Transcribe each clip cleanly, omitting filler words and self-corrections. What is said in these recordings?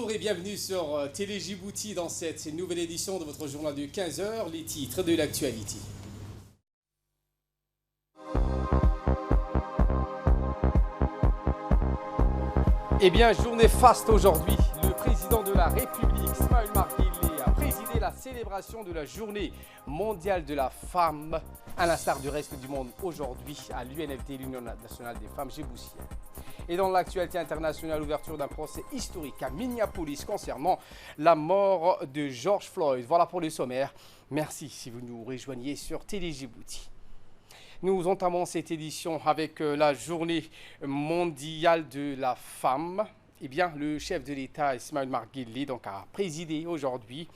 Bonjour et bienvenue sur Télé Djibouti dans cette nouvelle édition de votre journal de 15 heures, les titres de l'actualité. Eh bien, journée faste aujourd'hui. Le président de la République, Ismaël Omar Guelleh, a présidé la célébration de la journée mondiale de la femme, à l'instar du reste du monde aujourd'hui à l'UNFD, l'Union nationale des femmes djiboutiennes. Et dans l'actualité internationale, ouverture d'un procès historique à Minneapolis concernant la mort de George Floyd. Voilà pour le sommaire. Merci si vous nous rejoignez sur Télé Djibouti. Nous entamons cette édition avec la journée mondiale de la femme. Eh bien, le chef de l'État, Ismaël Omar Guelleh, a présidé aujourd'hui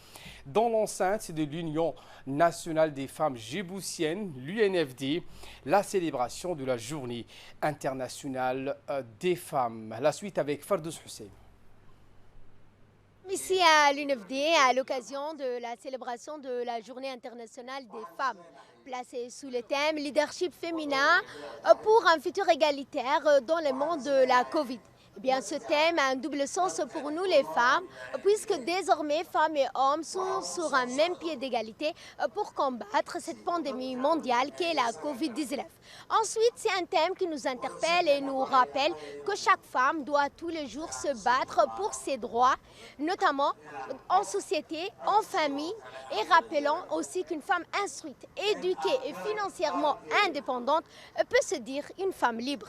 dans l'enceinte de l'Union nationale des femmes djiboutiennes, l'UNFD, la célébration de la journée internationale des femmes. La suite avec Fardous Hussein. Ici à l'UNFD, à l'occasion de la célébration de la journée internationale des femmes, placée sous le thème leadership féminin pour un futur égalitaire dans le monde de la Covid. Eh bien, ce thème a un double sens pour nous les femmes, puisque désormais femmes et hommes sont sur un même pied d'égalité pour combattre cette pandémie mondiale qu'est la Covid-19. Ensuite, c'est un thème qui nous interpelle et nous rappelle que chaque femme doit tous les jours se battre pour ses droits, notamment en société, en famille, et rappelant aussi qu'une femme instruite, éduquée et financièrement indépendante peut se dire une femme libre.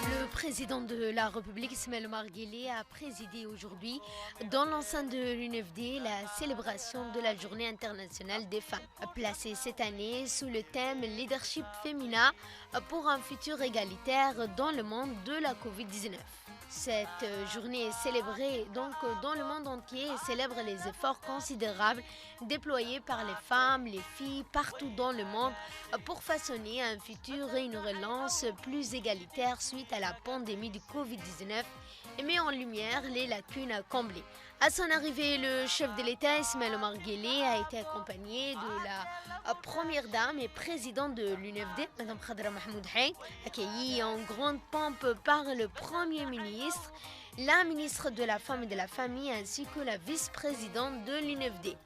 Le président de la République, Ismaël Omar Guelleh, a présidé aujourd'hui dans l'enceinte de l'UNFD la célébration de la journée internationale des femmes, placée cette année sous le thème leadership féminin pour un futur égalitaire dans le monde de la Covid-19. Cette journée est célébrée donc dans le monde entier et célèbre les efforts considérables déployés par les femmes, les filles partout dans le monde pour façonner un futur et une relance plus égalitaire suite à la pandémie du Covid-19 et met en lumière les lacunes à combler. À son arrivée, le chef de l'État, Ismaël Omar Guelleh, a été accompagné de la première dame et présidente de l'UNFD, Mme Khadra Mahmoud Haït, accueillie en grande pompe par le Premier ministre, la ministre de la Femme et de la Famille ainsi que la vice-présidente de l'UNFD.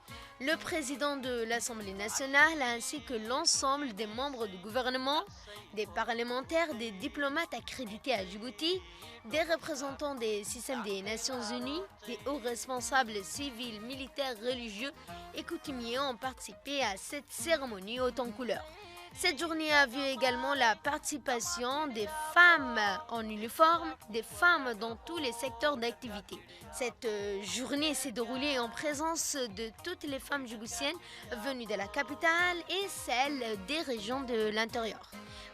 Le président de l'Assemblée nationale ainsi que l'ensemble des membres du gouvernement, des parlementaires, des diplomates accrédités à Djibouti, des représentants des systèmes des Nations Unies, des hauts responsables civils, militaires, religieux et coutumiers ont participé à cette cérémonie haute en couleurs. Cette journée a vu également la participation des femmes en uniforme, des femmes dans tous les secteurs d'activité. Cette journée s'est déroulée en présence de toutes les femmes djiboutiennes venues de la capitale et celles des régions de l'intérieur.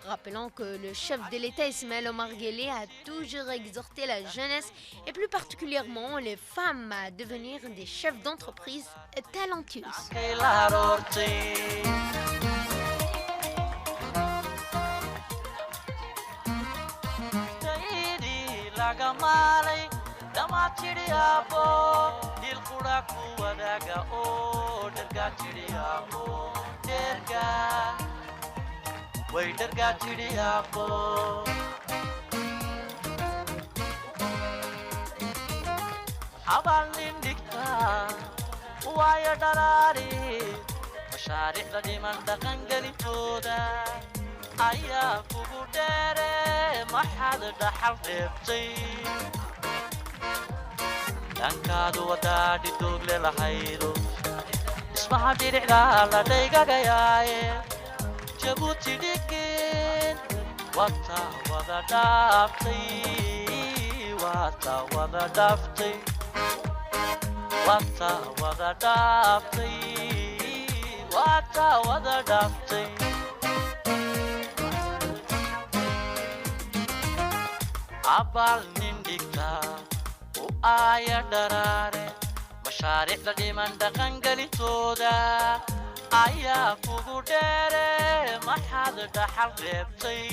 Rappelons que le chef de l'État Ismaël Omar Guelleh a toujours exhorté la jeunesse et plus particulièrement les femmes à devenir des chefs d'entreprise talentueuses. Lagamaalay dama chiriyaabo dil qura ku wadaga oo dharga chiriyaabo derga way dharga chiriyaabo abal nindikta waya darari mashaariicda dhiman dhaqangelintooda ayaa kugu dheere maxaad dhaxal reebtay dhankaadu wadaadhi doogle lahaydo ismaha dhiricda la dhaygagayaaye jabuuti dhigin wata wada dhaaftay wata wada dhaaftay wata wada dhaaftay wata wada dhaaftay abal nindikta u aya darare mashaariicda dhiman dhaqangelintooda ayaa kugu dheere maxaad dhaxal reebtay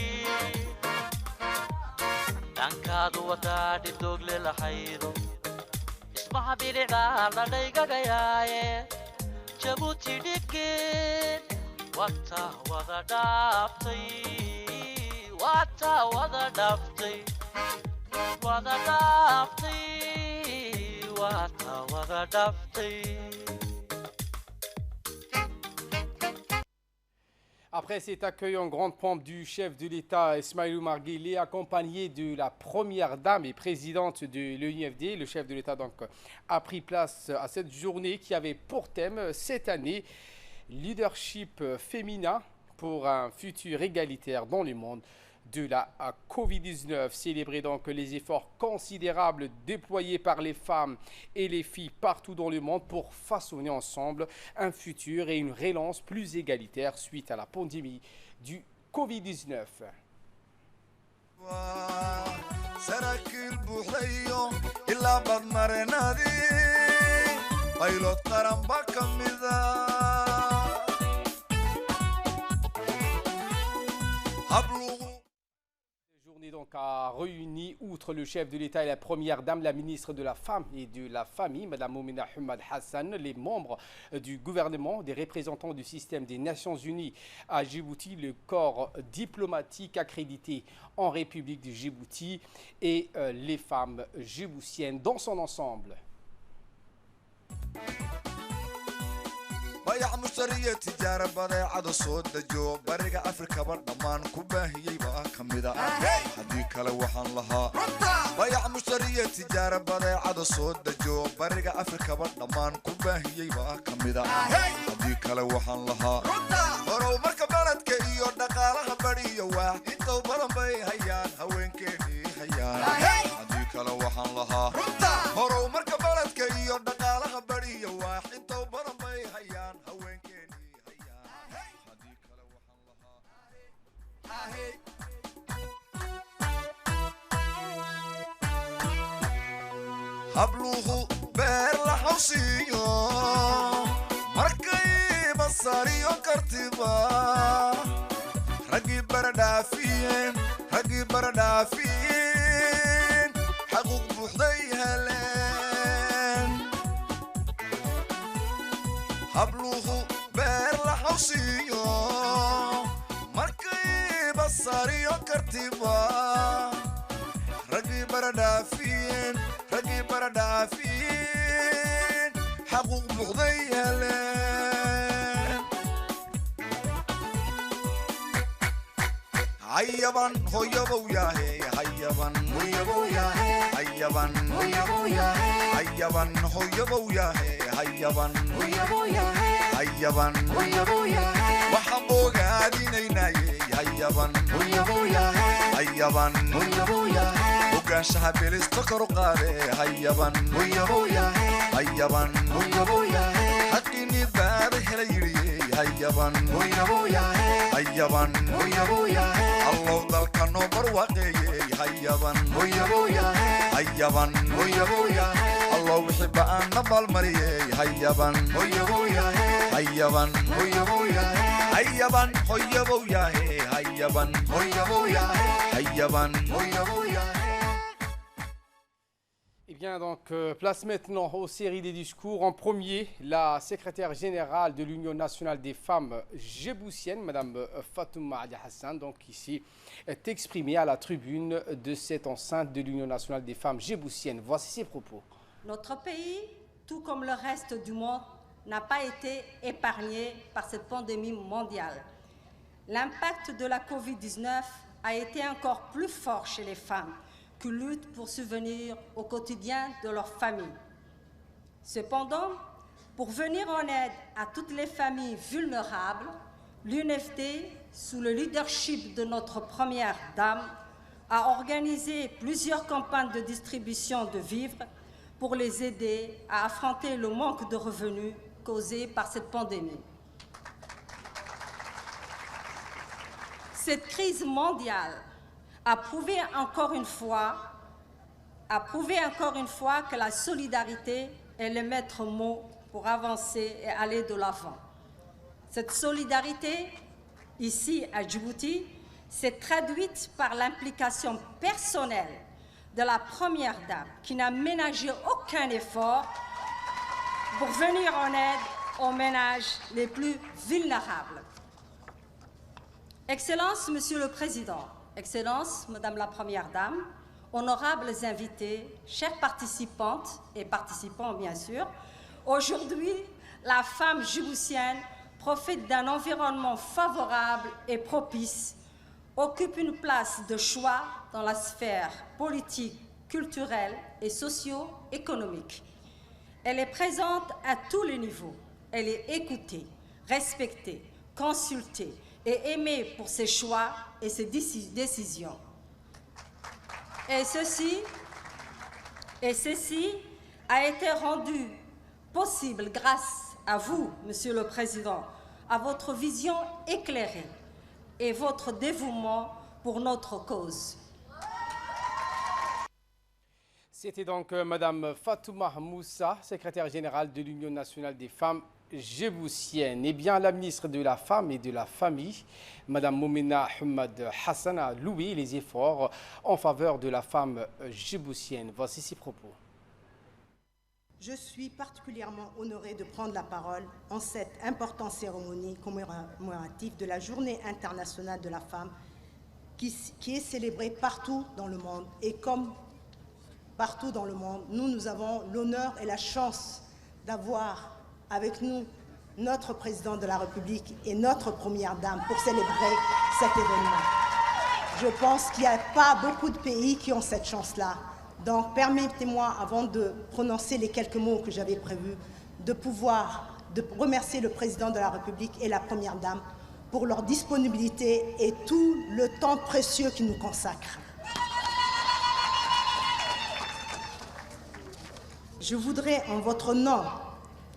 dhankaadu wadaadhi doogle lahaydo ismaha bilicda la dhaygagayaaye jabuuti dhigin wata wada dhaaftay wata wada dhaaftay wada dhaaftay wata wada dhaaftay. Après cet accueil en grande pompe du chef de l'État Ismaël Omar Guelleh, accompagné de la première dame et présidente de l'UNFD, le chef de l'État donc a pris place à cette journée qui avait pour thème cette année leadership féminin pour un futur égalitaire dans le monde de la Covid-19. Célébrer donc les efforts considérables déployés par les femmes et les filles partout dans le monde pour façonner ensemble un futur et une relance plus égalitaire suite à la pandémie du Covid-19. Donc a réuni, outre le chef de l'État et la première dame, la ministre de la Femme et de la Famille, Mme Moumina Hamad Hassan, les membres du gouvernement, des représentants du système des Nations Unies à Djibouti, le corps diplomatique accrédité en République de Djibouti et les femmes djiboutiennes dans son ensemble. bayac mushtariya tijaara badeecada soo dajo bariga afrika bar dhammaan ku baahiyey baa ka mid ah haddii kale waxaan lahaa bayac mushtariya tijaara badeecada soo dajo bariga afrika bar dhammaan ku baahiyey baa ka mid ah haddii kale waxaan lahaa horow marka baladka iyo dhaqaalaha bariyo waa intow badan bay hayaan haweenkeennii hayaan haddii kale waxaan lahaa horow marka baladka iyo dhaqaalaha bariyo waa intow badan bay hayaan haweenkeennii hayaan haddii kale waxaan lahaa habluhu beer la xawsiiyo markay basariyo kartiba ragii baradhaafiyeen xaquuq buuxday heleen habluhu beer la xawsiiyo markay basariyo kartiba ragii baradhaafiyeen xaquuq buuxday heleen hayaban hoyabow yaahe hayaban hoyabow yaahe hayaban hoyabow yaahe hayaban hoyabow yaahe hayaban hoyabow yaahe hayaban hoyabow yaahe waxaan bogaadinaynaaye hayaban hoyabow yaahe hayaban hoyabow yaahe ogaanshaha bilisto kor u qaade hayaban hoyabow yaahe hayaban hoyabow yaahe xaqinii baada hela yidhiye hayaban hoyabow yaahe hayaban hoyabow yaahe allow dalka noo barwaaqeeye hayaban hoyabow yaahe hayaban hoyabow yaahe allow wixii ba'aan na baalmariye hayaban hoyabow yaahe hayaban hoyabow yaahe hayaban hoyabow yaahe hayaban hoyabow yaahe hayaban hoyabow yaahe. Eh bien, donc, place maintenant aux séries des discours. En premier, la secrétaire générale de l'Union nationale des femmes djiboutiennes, Mme Fatouma Ali Hassan, donc ici, est exprimée à la tribune de cette enceinte de l'Union nationale des femmes djiboutiennes. Voici ses propos. Notre pays, tout comme le reste du monde, n'a pas été épargné par cette pandémie mondiale. L'impact de la Covid-19 a été encore plus fort chez les femmes qui luttent pour subvenir au quotidien de leur famille. Cependant, pour venir en aide à toutes les familles vulnérables, l'UNFD, sous le leadership de notre première dame, a organisé plusieurs campagnes de distribution de vivres pour les aider à affronter le manque de revenus causé par cette pandémie. Cette crise mondiale a prouvé encore une fois que la solidarité est le maître mot pour avancer et aller de l'avant. Cette solidarité, ici à Djibouti, s'est traduite par l'implication personnelle de la première dame qui n'a ménagé aucun effort pour venir en aide aux ménages les plus vulnérables. Excellences, Monsieur le Président, Excellences, Madame la Première Dame, honorables invités, chères participantes et participants bien sûr, aujourd'hui, la femme djiboutienne profite d'un environnement favorable et propice, occupe une place de choix dans la sphère politique, culturelle et socio-économique. Elle est présente à tous les niveaux. Elle est écoutée, respectée, consultée et aimée pour ses choix et ses décisions. Et ceci a été rendu possible grâce à vous, Monsieur le Président, à votre vision éclairée et votre dévouement pour notre cause. C'était donc Mme Fatouma Moussa, secrétaire générale de l'Union nationale des femmes djiboutiennes. Eh bien, la ministre de la Femme et de la Famille, Mme Moumena Hamad Hassan, a loué les efforts en faveur de la femme djiboutienne. Voici ses propos. Je suis particulièrement honorée de prendre la parole en cette importante cérémonie commémorative de la Journée internationale de la femme qui est célébrée partout dans le monde. Et comme partout dans le monde, nous avons l'honneur et la chance d'avoir avec nous notre président de la République et notre première dame pour célébrer cet événement. Je pense qu'il n'y a pas beaucoup de pays qui ont cette chance-là. Donc permettez-moi, avant de prononcer les quelques mots que j'avais prévus, de remercier le président de la République et la première dame pour leur disponibilité et tout le temps précieux qu'ils nous consacrent. Je voudrais, en votre nom,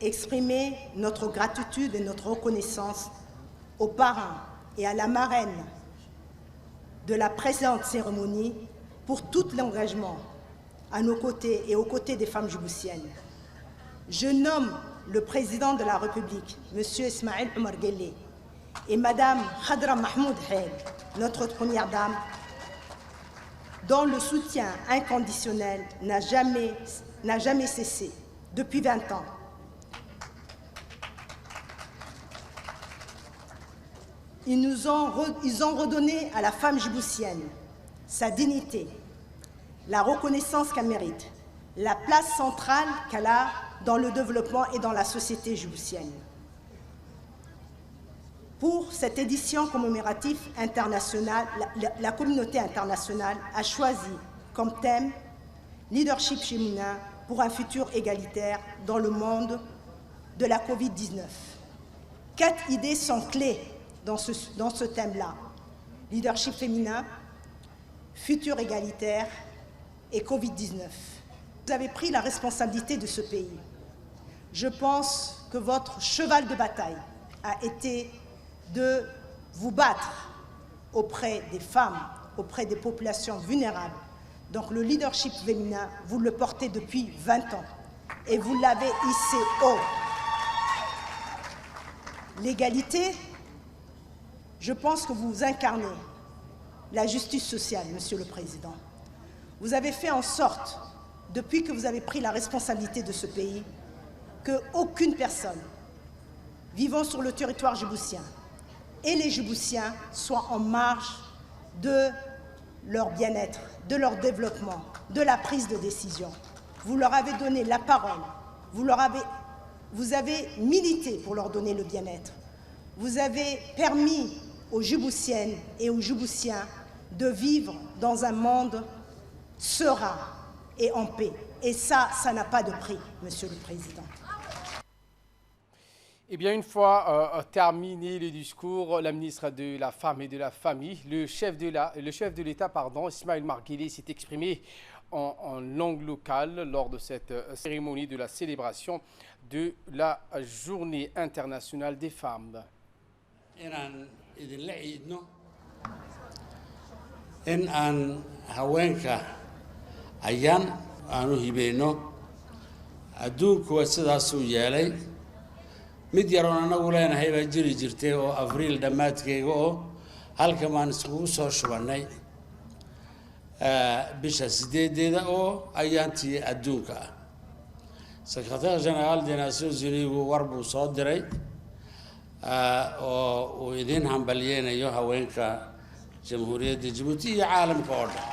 exprimer notre gratitude et notre reconnaissance aux parrains et à la marraine de la présente cérémonie pour tout l'engagement à nos côtés et aux côtés des femmes djiboutiennes. Je nomme le président de la République, M. Ismaël Omar Guelleh, et Mme Khadra Mahmoud Haïg, notre première dame, dont le soutien inconditionnel n'a jamais cessé depuis 20 ans. Ils ont redonné à la femme djiboutienne sa dignité, la reconnaissance qu'elle mérite, la place centrale qu'elle a dans le développement et dans la société djiboutienne. Pour cette édition commémorative internationale, la communauté internationale a choisi comme thème « Leadership féminin pour un futur égalitaire dans le monde de la Covid-19 ». 4 idées sont clés dans ce thème-là. Leadership féminin, futur égalitaire et Covid-19. Vous avez pris la responsabilité de ce pays. Je pense que votre cheval de bataille a été de vous battre auprès des femmes, auprès des populations vulnérables. Donc le leadership féminin, vous le portez depuis 20 ans et vous l'avez hissé haut. L'égalité, je pense que vous incarnez la justice sociale, Monsieur le Président. Vous avez fait en sorte, depuis que vous avez pris la responsabilité de ce pays, qu'aucune personne vivant sur le territoire djiboutien et les Djiboutiens soient en marge de leur bien-être, de leur développement, de la prise de décision. Vous leur avez donné la parole, vous avez milité pour leur donner le bien-être. Vous avez permis aux Djiboutiennes et aux Djiboutiens de vivre dans un monde serein et en paix. Et ça n'a pas de prix, Monsieur le Président. Eh bien, une fois terminé le discours, la ministre de la Femme et de la Famille, le chef de l'État, Ismaël Marguilé, s'est exprimé en langue locale lors de cette cérémonie de la célébration de la Journée internationale des femmes. in aan haweenka ayaan aanu hibayno adduunku waa sidaasuu yeelay mid yaroon anagu leenahay baa jiri jirtay oo abriil dhammaadkeyga oo halka maan iskugu soo shubannay bisha 8 oo ayaantii adduunka ah secrétaire général des Nations Unies war buu soo diray oo uu idin hambalyeeyo haweenka jamhuuriyadda Djibouti iyo caalamka oo dhan.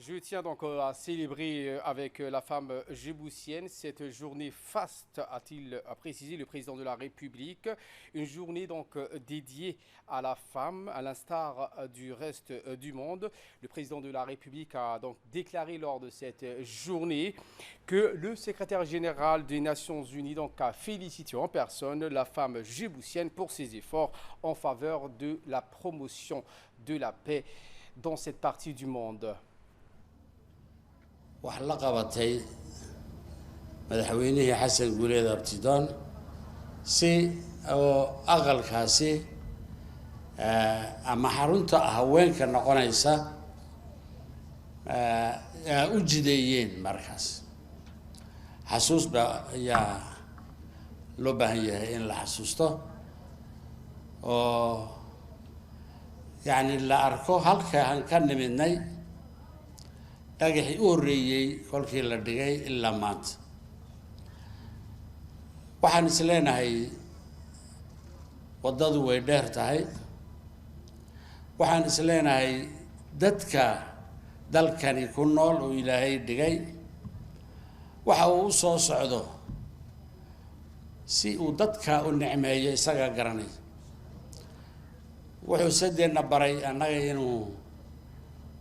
Je tiens donc à célébrer avec la femme djiboutienne cette journée faste, a-t-il précisé le président de la République. Une journée donc dédiée à la femme, à l'instar du reste du monde. Le président de la République a donc déclaré lors de cette journée que le secrétaire général des Nations Unies donc a félicité en personne la femme djiboutienne pour ses efforts en faveur de la promotion de la paix dans cette partie du monde. wax la qabatay madaxweynihii xasan guuleed abtidoon si oo aqalkaasi ama xarunta haweenka noqonaysa u jideeyeen markaas xasuus ayaa loo baahan yahay in la xasuusto oo yani la arko halkaan ka nimidnay dhagaxii u horeeyay kolkii la dhigay ilaa maanta waxaan is leenahay wadadu way dheer tahay waxaan is leenahay dadka dalkani ku nool oo Ilaahay dhigay waxa uu soo socdo si uu dadka u nicmeeyo isaga garanay wuxuu sadeena baray annaga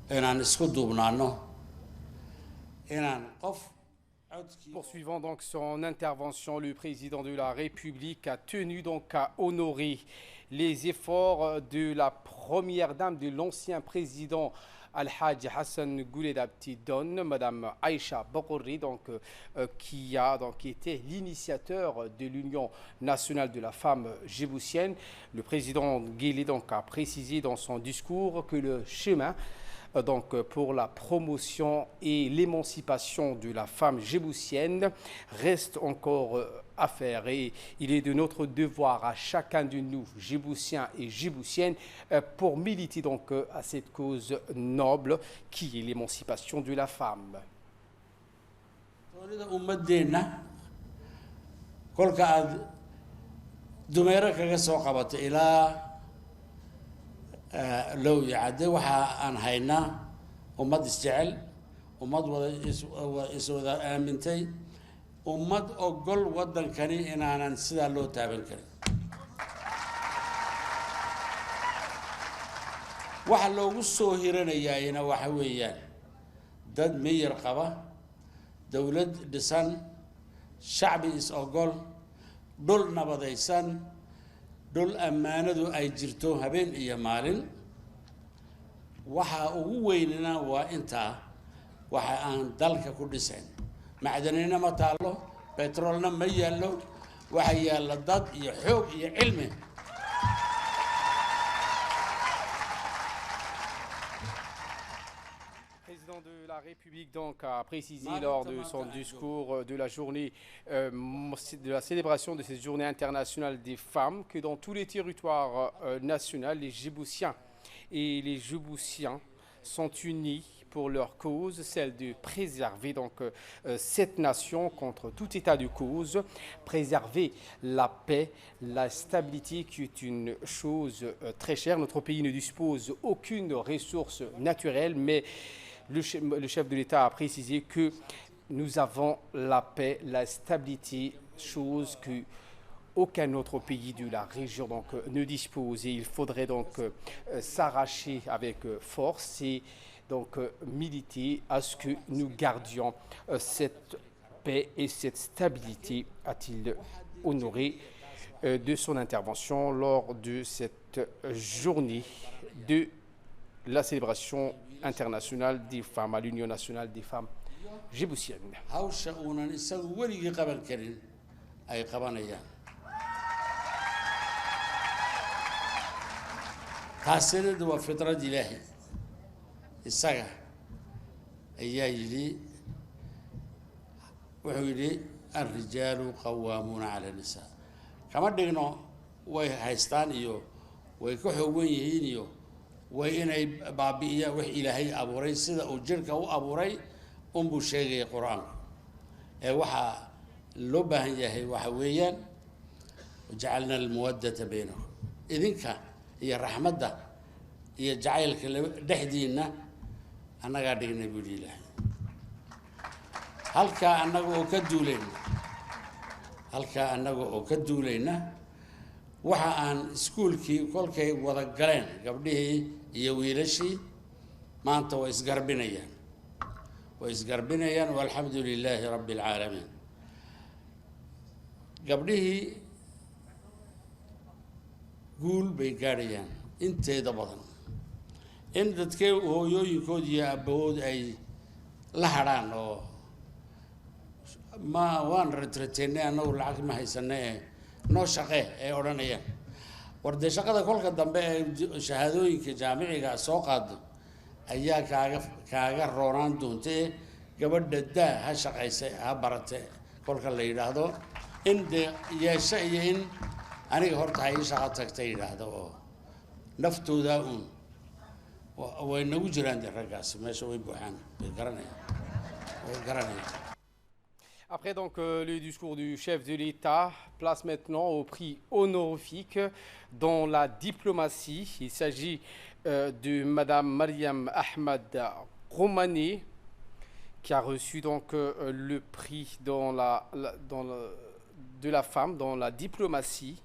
inaan isku duubnaano. Poursuivant donc son intervention, le président de la République a tenu donc à honorer les efforts de la première dame de l'ancien président Al-Hajj Hassan Goulet Abtidon, Madame Aïcha Bokouri, qui a été l'initiateur de l'Union nationale de la femme djiboutienne. Le président Guélé a précisé dans son discours que le chemin pour la promotion et l'émancipation de la femme djiboutienne reste encore à faire, et il est de notre devoir à chacun de nous, djiboutiens et djiboutiennes, pour militer donc à cette cause noble qui est l'émancipation de la femme. لو يعدي waxa aan haynaa ummad isjecel ummad iswada aamintay ummad ogol waddankani inaanan sidaa loo taaban karin waxa loogu soo hiranayaayna waxa weeyaan dad miyir qaba dawlad dhisan shacbi is ogol dhul nabadaysan dhul ammaanadu ay jirto habeen iyo maalin waxa ugu weynina waa intaa waxa aan dalka ku dhisayn macdanina ma taalo petrolna ma yaallo waxa yaalla dad iyo xoog iyo cilmi De la République donc a précisé lors de son discours de la journée de la célébration de cette journée internationale des femmes que dans tous les territoires nationaux les Djiboutiens et les Djiboutiens sont unis pour leur cause, celle de préserver donc cette nation contre tout état de cause, préserver la paix, la stabilité qui est une chose très chère. Notre pays ne dispose aucune ressource naturelle, mais le chef de l'État a précisé que nous avons la paix, la stabilité, chose que aucun autre pays de la région donc, ne dispose. Et il faudrait donc s'arracher avec force et donc militer à ce que nous gardions cette paix et cette stabilité, a-t-il honoré de son intervention lors de cette journée de la célébration internationale des femmes à l'Union nationale des femmes djiboutiennes. hawsha uunan isagu weligii qaban karin ay qabanayaan taasina waa fitrad ilaahi isaga ayaa yidhi wuxuu yidhi alrijaalu qawaamuuna cala nisaa kama dhigno way haystaan iyo way ka xoogan yihiin iyo way inay baabi'iyaan wax ilaahay abuuray sida uu jirka u abuuray unbuu sheegaya qur-aanku ee waxaa loo baahan yahay waxa weeyaan wajacalna almuwaddata baynakum idinka iyo raxmadda iyo jacaylka dhexdiinna annagaa dhignay buu yidhi ilaahay halkaa annaga oo ka duulayna waxa aan iskuulkii kolkay wada galeen gabdhihii iyo wiilashii maanta way isgarbinayaan walxamdu lilaahi rabbi alcaalamiin gabdhihii guul bay gaadhayaan inteeda badan in dadkee hooyooyinkood iyo abbawood ay la hadhaan oo ma waan retrateennay annagu lacag ma haysana ee noo shaqe ay odhanayaan war dee shaqada kolka dambe ee shahaadooyinka jaamiciga soo qaado ayaa kaaga roonaan doontee gabadha daa ha shaqaysa ha barate kolka la yidhaahdo in dee yeesho iyo in aniga horta ha ii shaqo tagta yidhaahdo oo naftoodaa uun way nagu jiraan dee raggaasi meesha way buuxaan way garanayaan. Après donc le discours du chef de l'État, place maintenant au prix honorifique dans la diplomatie. Il s'agit de Madame Mariam Ahmed Romané qui a reçu donc le prix de la femme dans la diplomatie.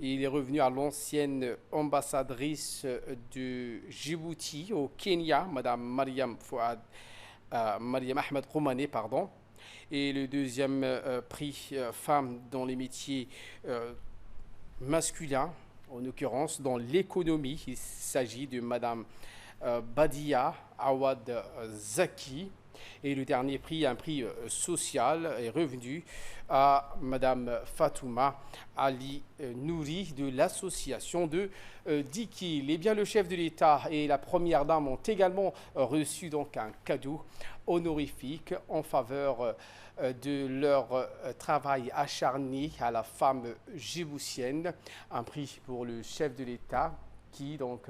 Et il est revenu à l'ancienne ambassadrice de Djibouti au Kenya, Madame Mariam Ahmed Romané, pardon. Et le deuxième prix femme dans les métiers masculins, en l'occurrence dans l'économie. Il s'agit de Madame Badia Awad Zaki. Et le dernier prix, un prix social, est revenu à Madame Fatouma Ali Nouri de l'association de Dikil. Eh bien, le chef de l'État et la première dame ont également reçu donc un cadeau honorifique en faveur de leur travail acharné à la femme djiboutienne. Un prix pour le chef de l'État qui donc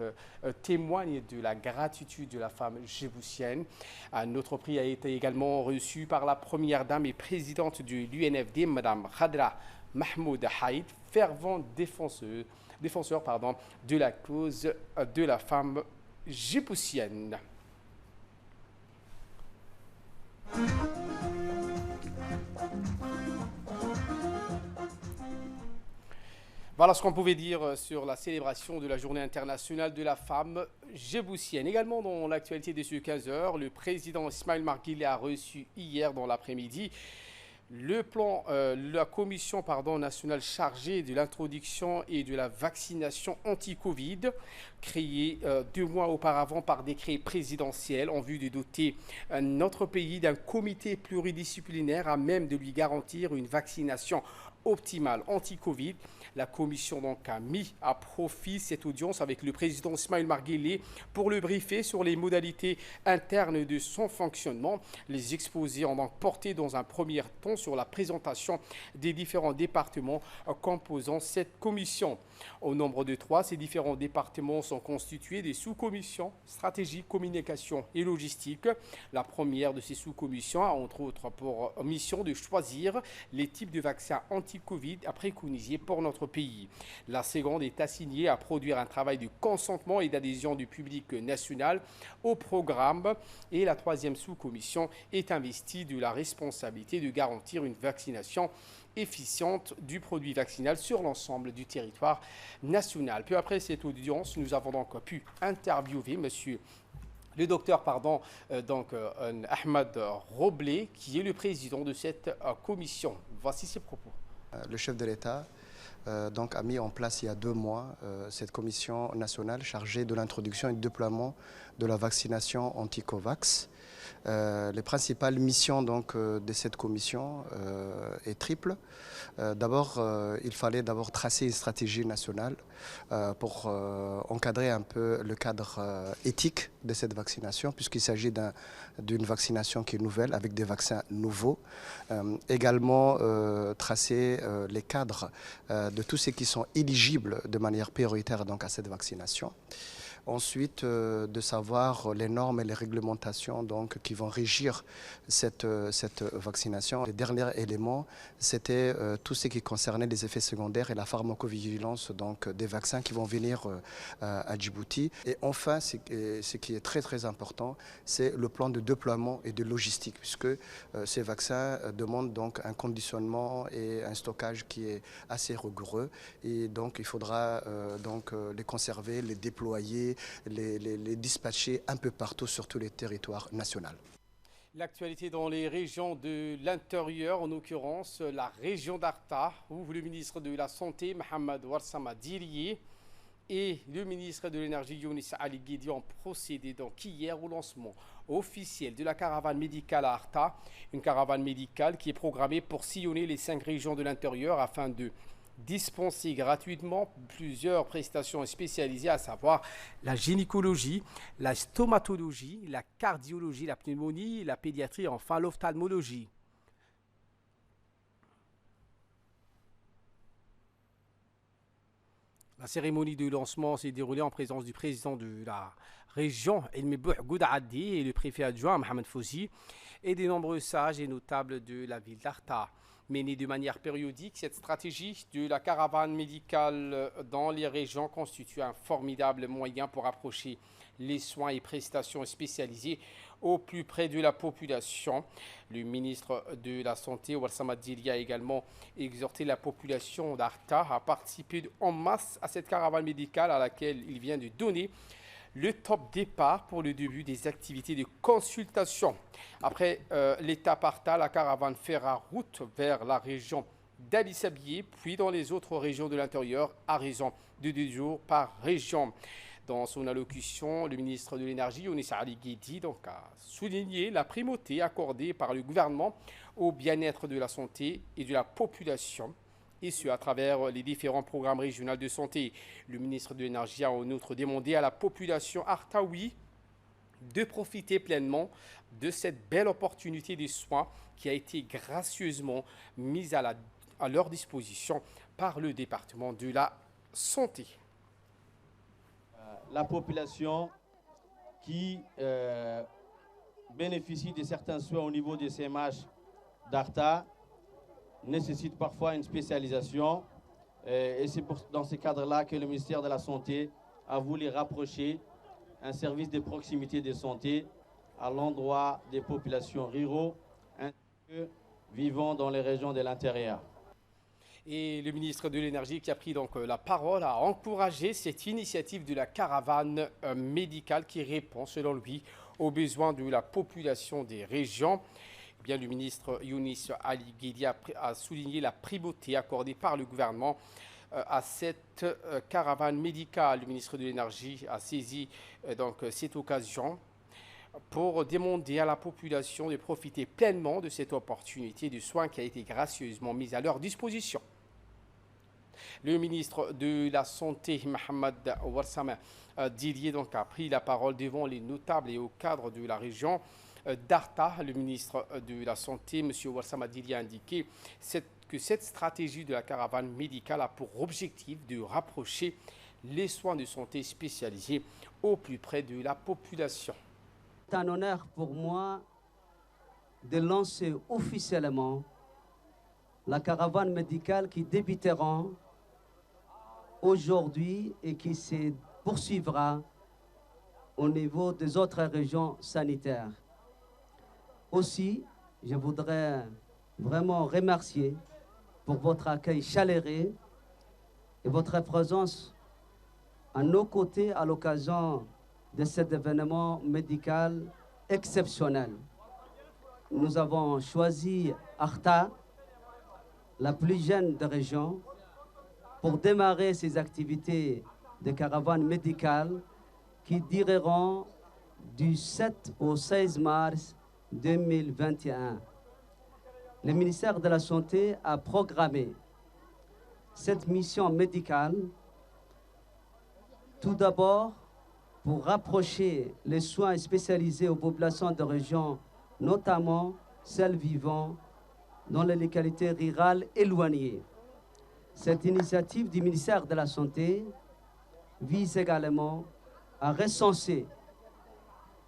témoigne de la gratitude de la femme djiboutienne. Un autre prix a été également reçu par la première dame et présidente de l'UNFD, Madame Khadra Mahmoud Haïd, fervent défenseur de la cause de la femme djiboutienne. Voilà ce qu'on pouvait dire sur la célébration de la Journée internationale de la femme djiboutienne. Également dans l'actualité de ce 15h, le président Ismaël Marguilé a reçu hier dans l'après-midi la commission nationale chargée de l'introduction et de la vaccination anti-Covid, créée 2 mois auparavant par décret présidentiel en vue de doter notre pays d'un comité pluridisciplinaire à même de lui garantir une vaccination optimale anti-Covid. La commission donc a mis à profit cette audience avec le président Ismaël Marguilé pour le briefer sur les modalités internes de son fonctionnement. Les exposés ont donc porté dans un premier temps sur la présentation des différents départements composant cette commission. Au nombre de 3, ces différents départements sont constitués des sous-commissions stratégie, communication et logistique. La première de ces sous-commissions a entre autres pour mission de choisir les types de vaccins anti-Covid à préconiser pour notre pays. La seconde est assignée à produire un travail de consentement et d'adhésion du public national au programme. Et la troisième sous-commission est investie de la responsabilité de garantir une vaccination efficiente du produit vaccinal sur l'ensemble du territoire national. Peu après cette audience, nous avons donc pu interviewer le docteur Ahmed Roblé, qui est le président de cette commission. Voici ses propos. Le chef de l'État a mis en place il y a 2 mois cette commission nationale chargée de l'introduction et du déploiement de la vaccination anti-Covax. Les principales missions de cette commission est triple. D'abord, il fallait tracer une stratégie nationale pour encadrer un peu le cadre éthique de cette vaccination, puisqu'il s'agit d'une vaccination qui est nouvelle, avec des vaccins nouveaux. Également, tracer les cadres de tous ceux qui sont éligibles de manière prioritaire à cette vaccination. Ensuite, de savoir les normes et les réglementations qui vont régir cette vaccination. Le dernier élément, c'était tout ce qui concernait les effets secondaires et la pharmacovigilance des vaccins qui vont venir à Djibouti. Et enfin, ce qui est très très important, c'est le plan de déploiement et de logistique, puisque ces vaccins demandent un conditionnement et un stockage qui est assez rigoureux. Et donc, il faudra les conserver, les déployer, les dispatcher un peu partout sur tous les territoires nationaux. L'actualité dans les régions de l'intérieur, en l'occurrence la région d'Arta, où le ministre de la Santé, Mohamed Ouarsama Diriye, et le ministre de l'Énergie, Younis Ali Guidi, ont procédé hier au lancement officiel de la caravane médicale à Arta, une caravane médicale qui est programmée pour sillonner les 5 régions de l'intérieur afin de dispenser gratuitement plusieurs prestations spécialisées, à savoir la gynécologie, la stomatologie, la cardiologie, la pneumonie, la pédiatrie, enfin l'ophtalmologie. La cérémonie de lancement s'est déroulée en présence du président de la région, El-Mebouh Goudaadi, et le préfet adjoint, Mohamed Fouzi, et des nombreux sages et notables de la ville d'Arta. Menée de manière périodique, cette stratégie de la caravane médicale dans les régions constitue un formidable moyen pour approcher les soins et prestations spécialisées au plus près de la population. Le ministre de la Santé, Ouarsama Diriye, a également exhorté la population d'Arta à participer en masse à cette caravane médicale à laquelle il vient de donner le top départ pour le début des activités de consultation. Après l'étape Arta, la caravane fera route vers la région d'Ali Sabié, puis dans les autres régions de l'intérieur, à raison de 2 jours par région. Dans son allocution, le ministre de l'Énergie, Younis Ali Guidi, a souligné la primauté accordée par le gouvernement au bien-être de la santé et de la population, et ce à travers les différents programmes régionaux de santé. Le ministre de l'Énergie a en outre demandé à la population artaoui de profiter pleinement de cette belle opportunité de soins qui a été gracieusement mise à leur disposition par le département de la santé. La population qui bénéficie de certains soins au niveau des CMH d'Arta nécessite parfois une spécialisation et c'est dans ce cadre-là que le ministère de la Santé a voulu rapprocher un service de proximité de santé à l'endroit des populations ruraux ainsi que vivant dans les régions de l'intérieur. Et le ministre de l'Énergie qui a pris donc la parole a encouragé cette initiative de la caravane médicale qui répond, selon lui, aux besoins de la population des régions. Eh bien, le ministre Younis Ali Guedi a souligné la primauté accordée par le gouvernement à cette caravane médicale. Le ministre de l'Énergie a saisi donc cette occasion pour demander à la population de profiter pleinement de cette opportunité de soins qui a été gracieusement mise à leur disposition. Le ministre de la Santé, Mohamed Warsame Didier, donc, a pris la parole devant les notables et au cadre de la région d'Arta. Le ministre de la Santé, M. Warsame Didier, a indiqué que cette stratégie de la caravane médicale a pour objectif de rapprocher les soins de santé spécialisés au plus près de la population. C'est un honneur pour moi de lancer officiellement la caravane médicale qui débutera aujourd'hui et qui se poursuivra au niveau des autres régions sanitaires. Aussi, je voudrais vraiment remercier pour votre accueil chaleureux et votre présence à nos côtés à l'occasion de cet événement médical exceptionnel. Nous avons choisi Arta, la plus jeune des régions, pour démarrer ces activités de caravane médicale qui dureront du 7 au 16 mars 2021. Le ministère de la Santé a programmé cette mission médicale tout d'abord pour rapprocher les soins spécialisés aux populations de régions, notamment celles vivant dans les localités rurales éloignées. Cette initiative du ministère de la Santé vise également à recenser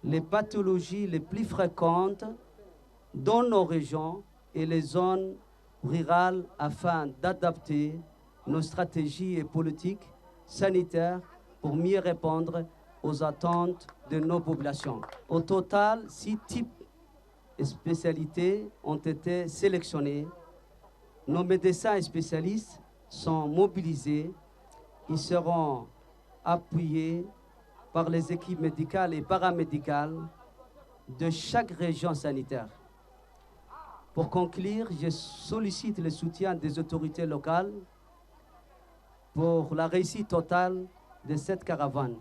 les pathologies les plus fréquentes dans nos régions et les zones rurales afin d'adapter nos stratégies et politiques sanitaires pour mieux répondre aux attentes de nos populations. Au total, 6 types de spécialités ont été sélectionnés. Nos médecins et spécialistes sont mobilisés. Ils seront appuyés par les équipes médicales et paramédicales de chaque région sanitaire. Pour conclure, je sollicite le soutien des autorités locales pour la réussite totale de cette caravane.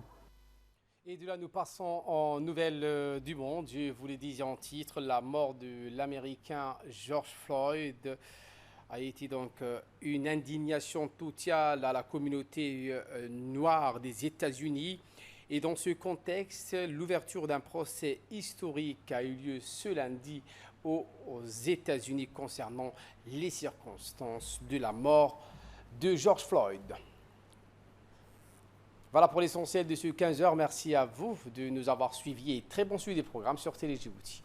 Et de là, nous passons en nouvelles du monde. Je vous le disais en titre, la mort de l'Américain George Floyd a été donc une indignation totale à la communauté noire des États-Unis. Et dans ce contexte, l'ouverture d'un procès historique a eu lieu ce lundi aux États-Unis concernant les circonstances de la mort de George Floyd. Voilà pour l'essentiel de ce 15h. Merci à vous de nous avoir suivis et très bon suivi des programmes sur Télé Djibouti.